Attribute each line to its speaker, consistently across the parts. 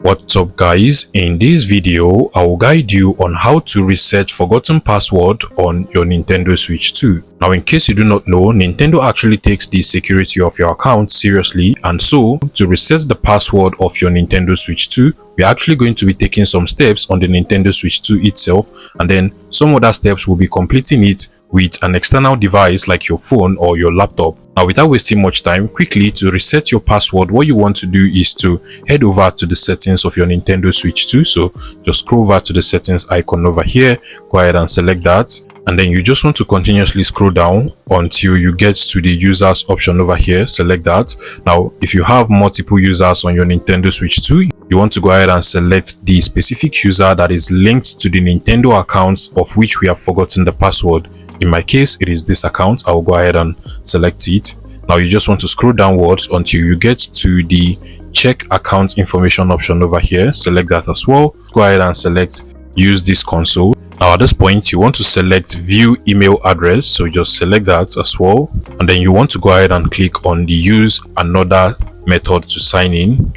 Speaker 1: What's up guys, in this video I will guide you on how to reset forgotten password on your Nintendo Switch 2. Now in case you do not know, Nintendo actually takes the security of your account seriously, and so to reset the password of your Nintendo Switch 2, we're actually going to be taking some steps on the Nintendo Switch 2 itself, and then some other steps will be completing it with an external device like your phone or your laptop. Now without wasting much time, quickly to reset your password, what you want to do is to head over to the settings of your Nintendo Switch 2. So just scroll over to the settings icon over here, go ahead and select that, and then you just want to continuously scroll down until you get to the users option over here. Select that. Now if you have multiple users on your Nintendo Switch 2, you want to go ahead and select the specific user that is linked to the Nintendo account of which we have forgotten the password. In my case, it is this account. I will go ahead and select it. Now you just want to scroll downwards until you get to the check account information option over here. Select that as well. Go ahead and select use this console. Now at this point, you want to select view email address. So just select that as well. And then you want to go ahead and click on the use another method to sign in.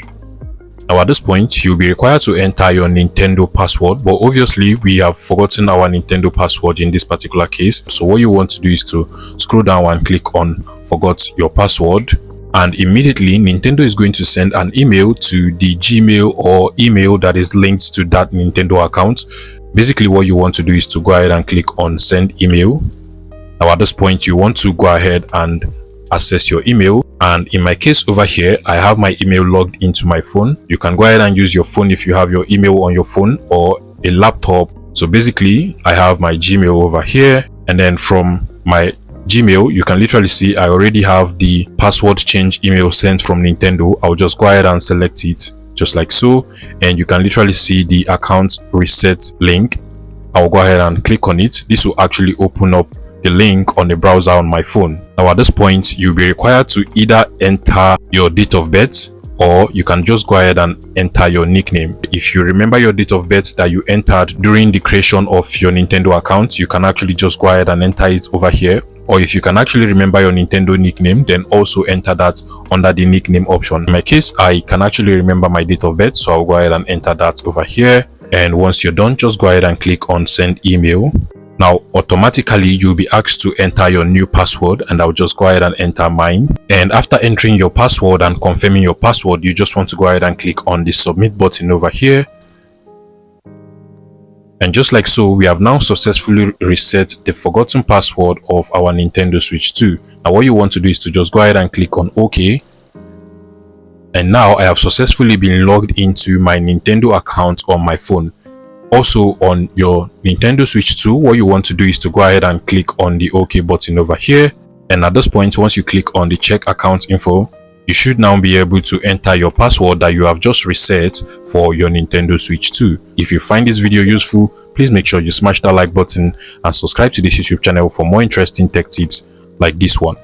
Speaker 1: Now at this point, you'll be required to enter your Nintendo password, but obviously we have forgotten our Nintendo password in this particular case. So what you want to do is to scroll down and click on forgot your password, and immediately Nintendo is going to send an email to the Gmail or email that is linked to that Nintendo account. Basically what you want to do is to go ahead and click on send email. Now at this point, you want to go ahead and access your email, and in my case over here I have my email logged into my phone. You can go ahead and use your phone if you have your email on your phone, or a laptop. So basically I have my Gmail over here, and then from my Gmail you can literally see I already have the password change email sent from Nintendo. I'll just go ahead and select it just like so, and you can literally see the account reset link. I'll go ahead and click on it. This will actually open up the link on the browser on my phone. Now at this point, you'll be required to either enter your date of birth, or you can just go ahead and enter your nickname. If you remember your date of birth that you entered during the creation of your Nintendo account, you can actually just go ahead and enter it over here. Or if you can actually remember your Nintendo nickname, then also enter that under the nickname option. In my case, I can actually remember my date of birth, so I'll go ahead and enter that over here. And once you're done, just go ahead and click on send email. Now automatically you'll be asked to enter your new password, and I'll just go ahead and enter mine. And after entering your password and confirming your password, you just want to go ahead and click on the submit button over here. And just like so, we have now successfully reset the forgotten password of our Nintendo Switch 2. Now what you want to do is to just go ahead and click on OK. And now I have successfully been logged into my Nintendo account on my phone. Also on your Nintendo Switch 2, what you want to do is to go ahead and click on the OK button over here. And at this point, once you click on the check account info, you should now be able to enter your password that you have just reset for your Nintendo Switch 2. If you find this video useful, please make sure you smash that like button and subscribe to this YouTube channel for more interesting tech tips like this one.